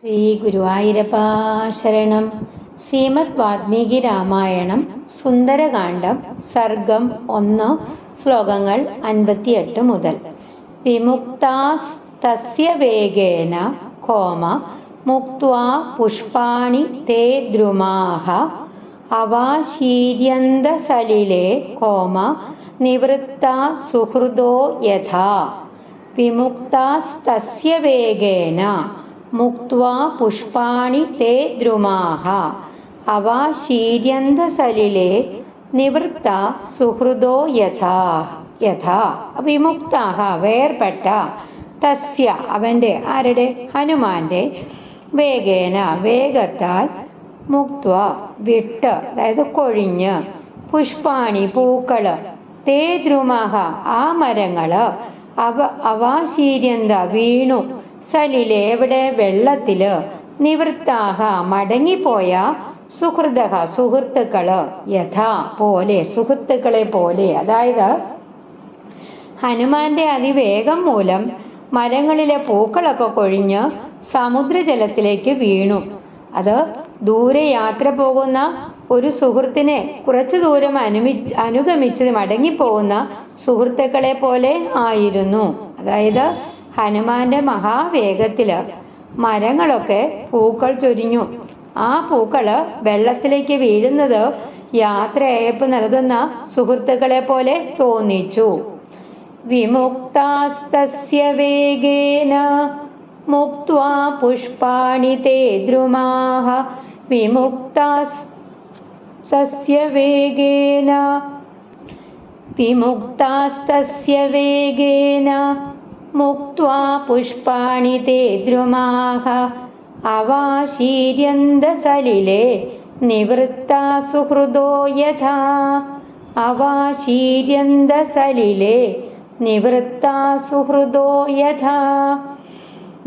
ശ്രീ ഗുരുവായൂരപ്പ ശരണം. ശ്രീമദ് വാൽമീകി രാമായണം സുന്ദരകാന്ഡം സർഗം 1 ശ്ലോകങ്ങൾ 58 മുതൽ. വിമുക്താസ്തസ്യ വേഗേന കോമ മുക്ത്വാ പുഷ്പാണി തേ ദ്രുമാഃ അവാശീര്യന്തസലിലേ കോമ നിവൃത്താ സുഹൃദോ യഥാ. വിമുക്താസ്തസ്യ വേഗേന മുക്ത്വാ പുഷ്പാണി തേ ദ്രുമാഃ അവാശീര്യന്തസലിലേ നിവൃത്ത സുഹൃദോ യഥാ. വിമുക്താഹ വേർപെട്ട, തസ്യ അവൻ്റെ, ആരുടെ? ഹനുമാന്റെ, വേഗേന വേഗത്താൽ, മുക്ത്വ വിട്ട്, അതായത് കൊഴിഞ്ഞ്, പുഷ്പാണി പൂക്കള്, തേ ദ്രുമാഃ ആ മരങ്ങള്, അവാശീര്യന്ത വീണു, സലിലെ എവിടെ? വെള്ളത്തില്, നിവൃത്താഹ മടങ്ങിപ്പോയ, സുഹൃദഃ സുഹൃത്തുക്കള്, യഥാ പോലെ, സുഹൃത്തുക്കളെ പോലെ. അതായത് ഹനുമാന്റെ അതിവേഗം മൂലം മരങ്ങളിലെ പൂക്കളൊക്കെ കൊഴിഞ്ഞ് സമുദ്രജലത്തിലേക്ക് വീണു. അത് ദൂരെ യാത്ര പോകുന്ന ഒരു സുഹൃത്തിനെ കുറച്ചു ദൂരം അനുഗമിച്ച് മടങ്ങിപ്പോകുന്ന സുഹൃത്തുക്കളെ പോലെ ആയിരുന്നു. അതായത് ഹനുമാന്റെ മഹാവേഗത്തില് മരങ്ങളൊക്കെ പൂക്കൾ ചൊരിഞ്ഞു. ആ പൂക്കള് വെള്ളത്തിലേക്ക് വീഴുന്നത് യാത്രയയപ്പ് നൽകുന്ന സുഹൃത്തുക്കളെ പോലെ തോന്നിച്ചു. വിമുക്താസ്തസ്യ വേഗേന മുക്ത്വാ പുഷ്പാണി തേ ദ്രുമാഃ വിമുക്താസ്തസ്യ വേഗേന മുക്ത്വാ പുഷ്പാണി തേ ദ്രുമാഃ അവാശീര്യന്തസലിലേ നിവൃത്താ സുഹൃദോ യഥാ. അവാശീര്യന്തസലിലേ നിവൃത്താ സുഹൃദോ യഥാ.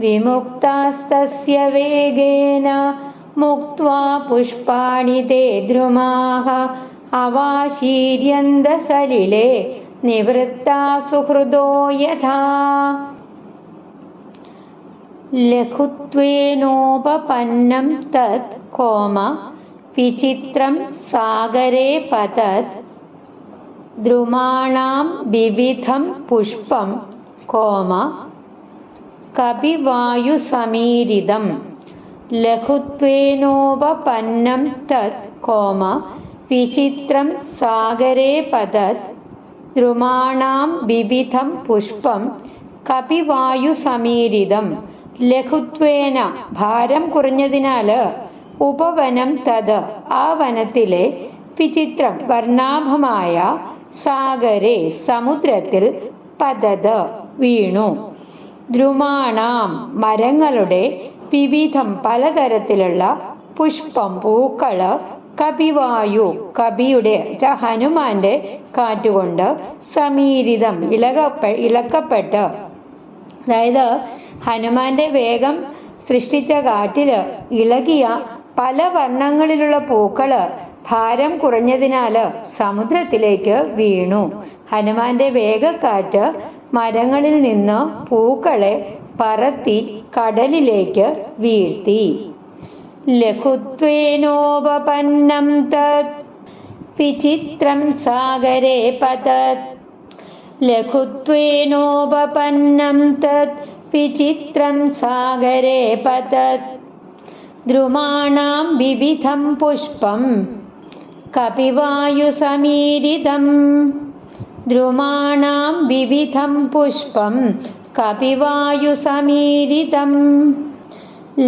വിമുക്താസ്തസ്യ വേഗേന മുക്ത്വാ പുഷ്പാണി തേ ദ്രുമാഃ അവാശീര്യന്തസലിലേ നിവൃത്താ സുഹൃദോ യഥാ. ലഘുത്വേനോപപന്നം തത് കോമ വിചിത്രം സാഗരേ പതത് ദ്രുമാണാം വിവിധം പുഷ്പം കോമ കപിവായുസമീരിതം. ലഘുത്വേനോപപന്നം തത് കോമ വിചിത്രം സാഗരേ പതത് ദ്രുമാണാം വിവിധം പുഷ്പം കപിവായുസമീരിതം. ലഘുത്വേന ഭാരം കുറഞ്ഞതിനാല്, ഉപവനം തത് ആ വനത്തിലെ, വിചിത്രം വർണ്ണാഭമായ, സാഗരേ സമുദ്രത്തിൽ, പതത് വീണു, ദ്രുമാണാം മരങ്ങളുടെ, വിവിധം പലതരത്തിലുള്ള, പുഷ്പം പൂക്കള്, കപിവായു കപിയുടെ ഹനുമാന്റെ കാറ്റുകൊണ്ട്, സമീരിതം ഇളക്കപ്പെട്ട്, അതായത് ഹനുമാന്റെ വേഗം സൃഷ്ടിച്ച കാറ്റില് ഇളകിയ പല വർണ്ണങ്ങളിലുള്ള പൂക്കള് ഭാരം കുറഞ്ഞതിനാല് സമുദ്രത്തിലേക്ക് വീണു. ഹനുമാന്റെ വേഗക്കാറ്റ് മരങ്ങളിൽ നിന്ന് പൂക്കളെ പറത്തി കടലിലേക്ക് വീഴ്ത്തി. ലഘുത്വേനോപപന്നം തത് വിചിത്രം സാഗരേ പതത്. ലഘുത്വേനോപപന്നം തത് വിചിത്രം സാഗരേ പതത് ദ്രുമാണാം വിവിധം പുഷ്പം കപിവായുസമീരിതം. ദ്രുമാണാം വിവിധം പുഷ്പം കപിവായുസമീരിതം.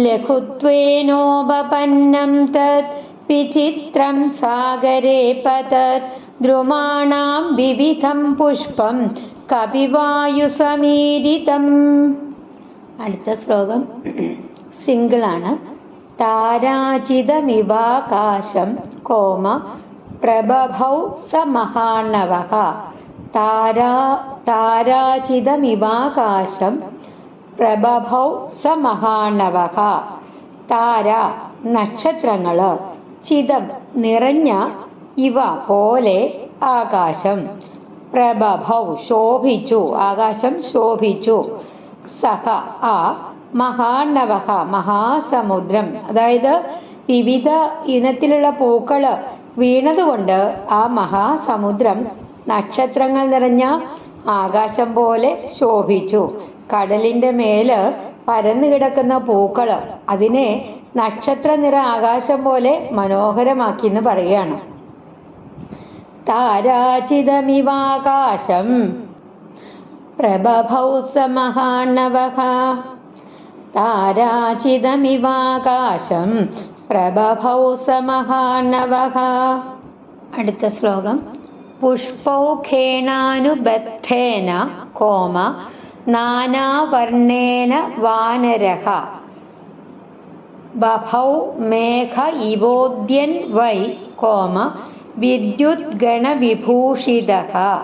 ലഘുത്വേനോപപന്നം തത് വിചിത്രം സാഗരേ പതത് ദ്രുമാണാം വിവിധം പുഷ്പം കപിവായുസമീരിതം. അടുത്ത ശ്ലോകം സിംഗിളാണ്. താരാചിതമിവാകാശം കോമ പ്രബഭൗ സ മഹാർണവഃ. താരാചിതമിവാകാശം പ്രബഭൗ സ മഹാർണവഃ. താര നക്ഷത്രങ്ങള്, ചിതം നിറഞ്ഞ, ഇവ പോലെ, ആകാശം, പ്രബഭൗ ശോഭിച്ചു, ആകാശം ശോഭിച്ചു, സഹ ആ മഹാർണവഹ മഹാസമുദ്രം. അതായത് വിവിധ ഇനത്തിലുള്ള പൂക്കൾ വീണതുകൊണ്ട് ആ മഹാസമുദ്രം നക്ഷത്രങ്ങൾ നിറഞ്ഞ ആകാശം പോലെ ശോഭിച്ചു. കടലിന്റെ മേല് പരന്നു കിടക്കുന്ന പൂക്കൾ അതിനെ നക്ഷത്ര നിറ ആകാശം പോലെ മനോഹരമാക്കി എന്ന് പറയുകയാണ്. താരാചിതമിവാകാശം പ്രഭഭൗ സമഹാർണവഃ. താരാചിതമിവാകാശം പ്രഭഭൗ സമഹാർണവഃ. അടുത്ത ശ്ലോകം. പുഷ്പൗഖേണാനുബദ്ധേന കോമ നാനാവർണ്ണേന വാനരഃ. ബഭൗ മേഘ ഇവോദ്യൻ വൈ കോമ വിദ്യുദ്ഗണവിഭൂഷിതഃ.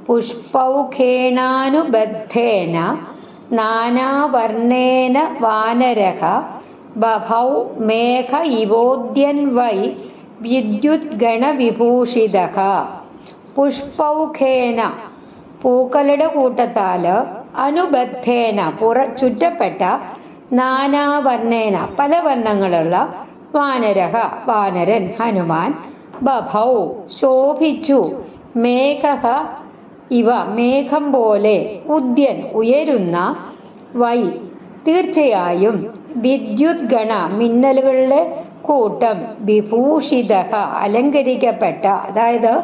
പുഷ്പൗഖേണാനുബദ്ധേന നാനാവർണ്ണേന വാനരഃ. ബഭൗ മേഘ ഇവോദ്യൻ വൈ വിദ്യുദ്ഗണവിഭൂഷിതഃ. പുഷ്പൗഖേന പൂക്കളുടെ കൂട്ടത്താല്, അനുബദ്ധേന ചുറ്റപ്പെട്ട, നാനാവർണ്ണേന പല വർണ്ണങ്ങളുള്ള, വാനരഃ വാനരൻ ഹനുമാൻ, ബഭൗ ശോഭിച്ചു, മേഘഃ ഇവ മേഘം പോലെ, ഉദ്യൻ ഉയരുന്ന, വൈ തീർച്ചയായും, വിദ്യുദ്ഗണ മിന്നലുകളുടെ കൂട്ടം, വിഭൂഷിതഃ അലങ്കരിക്കപ്പെട്ട, അതായത്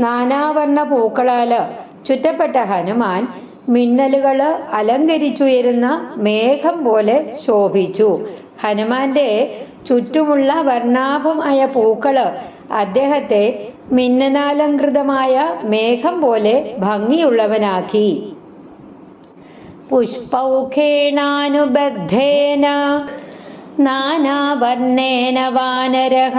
നാനാവർണ്ണ പൂക്കളാല് ചുറ്റപ്പെട്ട ഹനുമാൻ മിന്നലുകള് അലങ്കരിച്ചുയരുന്ന മേഘം പോലെ ശോഭിച്ചു. ഹനുമാന്റെ ചുറ്റുമുള്ള വർണ്ണാഭമായ പൂക്കള് അദ്ദേഹത്തെ മിന്നലാലങ്കൃതമായ മേഘം പോലെ ഭംഗിയുള്ളവനാക്കി. പുഷ്പൗഖേണാനുബദ്ധേന നാനാവർണ്ണേന വാനരഃ.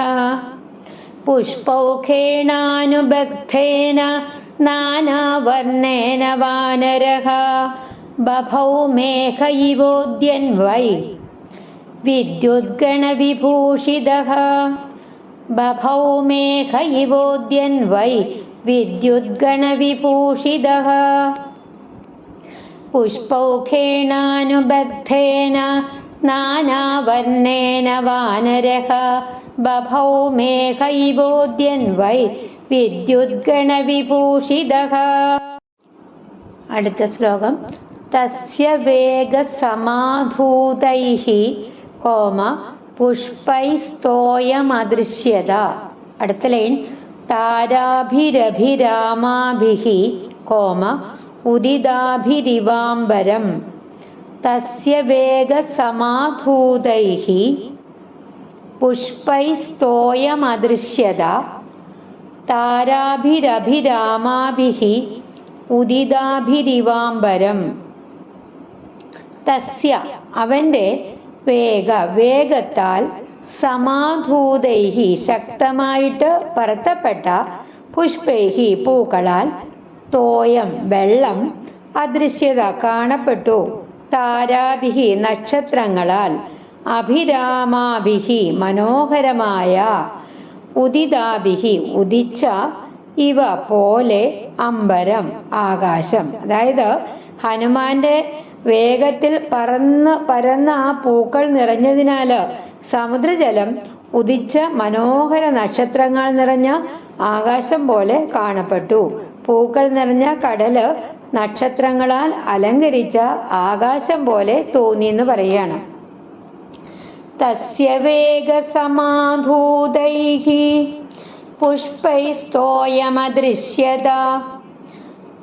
പുഷ്പൗഖേണാനുബദ്ധേന നാനാവർണ്ണേന വാനരഃ. ബഭൗ മേഘ ഇവോദ്യൻ വൈ വിദ്യുദ്ഗണവിഭൂഷിതഃ. ബഭൗ മേഘ ഇവോദ്യൻ വൈ വിദ്യുദ്ഗണവിഭൂഷിതഃ. പുഷ്പൗഖേണാനുബദ്ധേന നാനാവർണ്ണേന വാനരഃ. ബഭൗ മേഘ ഇവോദ്യൻ വൈ വിദ്യുദ്ഗണവിഭൂഷിതഃ. അടുത്ത ശ്ലോകം. തസ്യ വേഗസമാധൂതൈഃ കോമ പുഷ്പൈസ്തോയമദൃശ്യത. അടുത്ത ലൈൻ. താരാഭിരഭിരാമാഭിഃ കോമ ഉദിതാഭിരിവാംബരം. തസ്യ വേഗസമാധൂതൈഃ പുഷ്പൈസ്തോയമദൃശ്യത. താരാഭിരഭിരാമാഭിഃ ഉദിതാഭിരിവാംബരം. തസ്യ അവന്റെ വേഗത്താൽ, സമാധൂതൈഹി ശക്തമായിട്ട് പറത്തപ്പെട്ട, പുഷ്പൈഹി പൂക്കളാൽ, തോയം വെള്ളം, അദൃശ്യത കാണപ്പെട്ടു, താരാഭിഹി നക്ഷത്രങ്ങളാൽ, അഭിരാമാഭിഹി മനോഹരമായ, ഉദിതാഭിഹി ഉദിച്ച, ഇവ പോലെ, അംബരം ആകാശം. അതായത് ഹനുമാന്റെ വേഗത്തിൽ പരന്ന ആ പൂക്കൾ നിറഞ്ഞതിനാല് സമുദ്രജലം ഉദിച്ച മനോഹര നക്ഷത്രങ്ങൾ നിറഞ്ഞ ആകാശം പോലെ കാണപ്പെട്ടു. പൂക്കൾ നിറഞ്ഞ കടല് നക്ഷത്രങ്ങളാൽ അലങ്കരിച്ച ആകാശം പോലെ തോന്നി എന്ന് പറയാണ്. തസ്യ വേഗസമാധൂതൈഃ പുഷ്പൈസ്തോയമദൃശ്യത.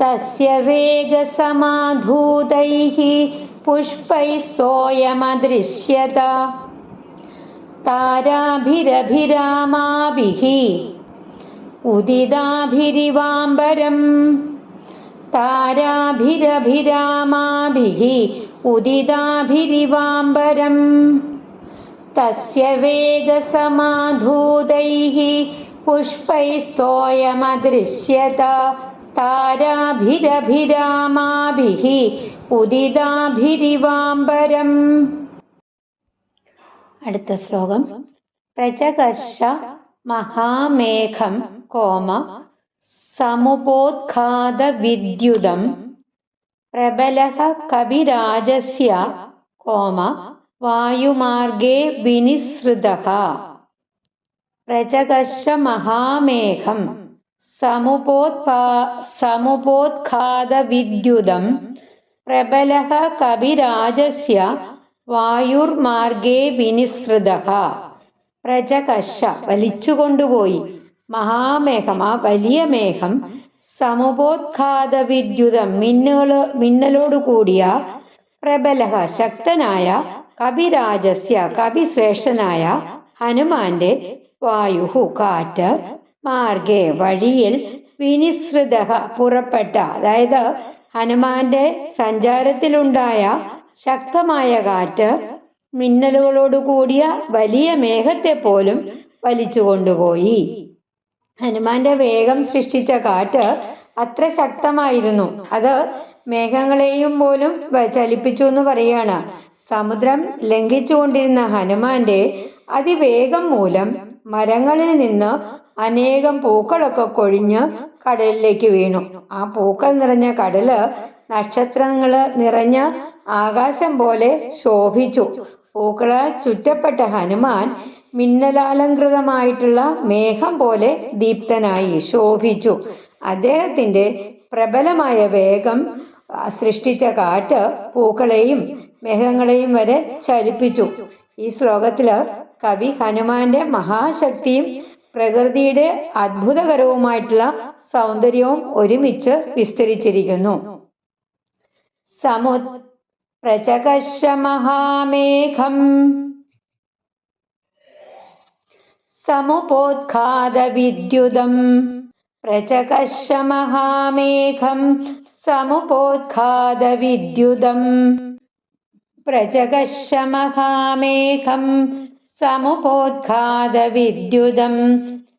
തസ്യ വേഗസമാധൂതൈഃ പുഷ്പൈസ്തോയമദൃശ്യത. താരാഭിരഭിരാമാഭിഃ ഉദിതാഭിരിവാംബരം. താരാഭിരഭിരാമാഭിഃ ഉദിതാഭിരിവാംബരം. തസ്യ വേഗസമാധൂതൈഃ പുഷ്പൈസ്തോയമദൃശ്യത. താരാഭിരഭിരാമാഭിഃ ഉദിതാഭിരിവാംബരം. അടുത്ത ശ്ലോകം. പ്രചകർഷ മഹാമേഘം കോമ സമുപോദ്ഘാത വിദ്യുതം. പ്രബലഃ കവിരാജസ്യ കോമ വായുമാർഗേ വിനിസൃതഃ പ്രചകർഷ മഹാമേഘം സമുപോത്ഘാതവിദ്യുതം പ്രബലഃ കവിരാജസ്യ വായുർമാർഗേ വിനിസൃതഃ. പ്രചകർഷ വലിച്ചുകൊണ്ടുപോയി, മഹാമേഘം ആ വലിയ മേഘം, സമുപോത്ഘാതവിദ്യുതം മിന്നലോടുകൂടിയ, പ്രബലഃ ശക്തനായ, കവിരാജസ്യ കവിശ്രേഷ്ഠനായ ഹനുമാന്റെ, വായുഹു കാറ്റ്, മാർഗേ വഴിയിൽ, വിനിസൃതഃ പുറപ്പെട്ട, അതായത് ഹനുമാന്റെ സഞ്ചാരത്തിലുണ്ടായ ശക്തമായ കാറ്റ് മിന്നലുകളോടുകൂടിയ വലിയ മേഘത്തെ പോലും വലിച്ചു കൊണ്ടുപോയി. ഹനുമാന്റെ വേഗം സൃഷ്ടിച്ച കാറ്റ് അത്ര ശക്തമായിരുന്നു, അത് മേഘങ്ങളെയും പോലും ചലിപ്പിച്ചു എന്ന് പറയാണ്. സമുദ്രം ലംഘിച്ചുകൊണ്ടിരുന്ന ഹനുമാന്റെ അതിവേഗം മൂലം മരങ്ങളിൽ നിന്ന് അനേകം പൂക്കളൊക്കെ കൊഴിഞ്ഞ് കടലിലേക്ക് വീണു. ആ പൂക്കൾ നിറഞ്ഞ കടല് നക്ഷത്രങ്ങള് നിറഞ്ഞ ആകാശം പോലെ ശോഭിച്ചു. പൂക്കളാൽ ചുറ്റപ്പെട്ട ഹനുമാൻ മിന്നലാലങ്കൃതമായിട്ടുള്ള മേഘം പോലെ ദീപ്തനായി ശോഭിച്ചു. അദ്ദേഹത്തിന്റെ പ്രബലമായ വേഗം സൃഷ്ടിച്ച കാറ്റ് പൂക്കളെയും മേഘങ്ങളെയും വരെ ചലിപ്പിച്ചു. ഈ ശ്ലോകത്തില് കവി ഹനുമാന്റെ മഹാശക്തിയും പ്രകൃതിയുടെ അത്ഭുതകരവുമായിട്ടുള്ള സൗന്ദര്യവും ഒരുമിച്ച് വിസ്തരിച്ചിരിക്കുന്നു. പ്രചകർഷ മഹാമേഘം സമുപോത്ഘാതവിദ്യുതം പ്രചകർഷ മഹാമേഘം സമുപോത്ഘാതവിദ്യുതം പ്രചകർഷ മഹാമേഘം സമുപോത്ഘാതവിദ്യുതം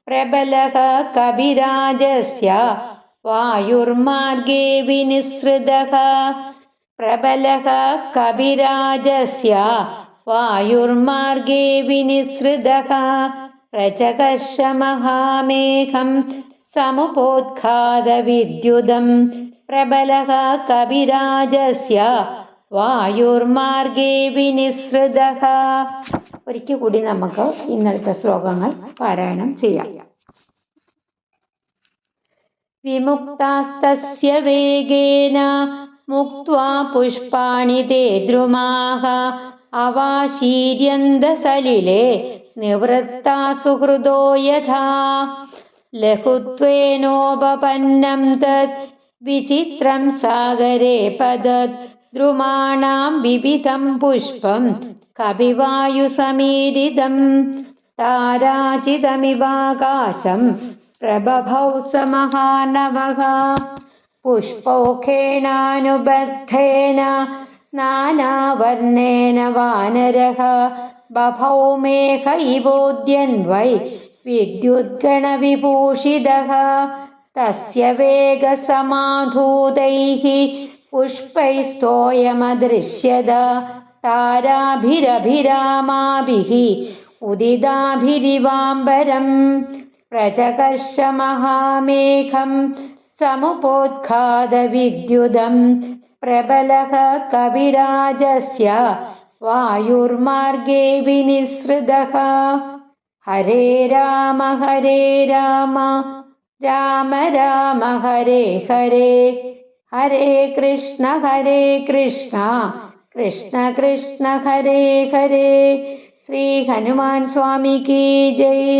പ്രബലഃ കവിരാജസ്യ വായുർമാർഗേ വിനിസൃതഃ പ്രബലഃ കവിരാജസ്യ വായുർമാർഗേ വിനിസൃതഃ പ്രചകർഷ മഹാമേഘം സമുപോത്ഘാതവിദ്യുതം പ്രബലഃ കവിരാജസ്യ വായുർമാർഗേ വിനിസൃതഃ. ഒരിക്കൽ കൂടി നമുക്ക് ഇന്നത്തെ ശ്ലോകങ്ങൾ പാരായണം ചെയ്യാം. വിമുക്താസ്തസ്യ വേഗേന മുക്ത്വാ പുഷ്പാണി തേ ദ്രുമാഃ അവാശീര്യന്ത സലിലേ നിവൃത്താ സുഹൃദോ യഥാ ലഘുത്വേനോപപന്നം തത് വിചിത്രം സാഗരേ പതത് ദ്രുമാണാം വിവിധം പുഷ്പം കപിവായുസമീരിതം താരാചിതമിവാകാശം പ്രബഭൗ സമഹാനവഃ പുഷ്പൗഖേണാനുബദ്ധേന നാനാവർണ്ണേന വാനരഃ ബഭൗ മേഘ ഇവോദ്യൻവൈ വിദ്യുദ്ഗണവിഭൂഷിതഃ തസ്യ വേഗസമാധൂതൈഃ പുഷ്പൈസ്തോയമദൃശ്യത താരാഭിരഭിരാമാഭിഃ ഉദിതാഭിരിവാംബരം പ്രചകർഷ മഹാമേഘം സമുപോത്ഘാതവിദ്യുതം പ്രബലഃ കവിരാജസ്യ വായുർമാർഗേ വിനിസൃതഃ. ഹരേ രാമ രാമ രാമ ഹരേ ഹരേ, ഹരേ കൃഷ്ണ കൃഷ്ണ കൃഷ്ണ ഹരേ ഹരേ. ശ്രീ ഹനുമാൻ സ്വാമി കി ജയ്.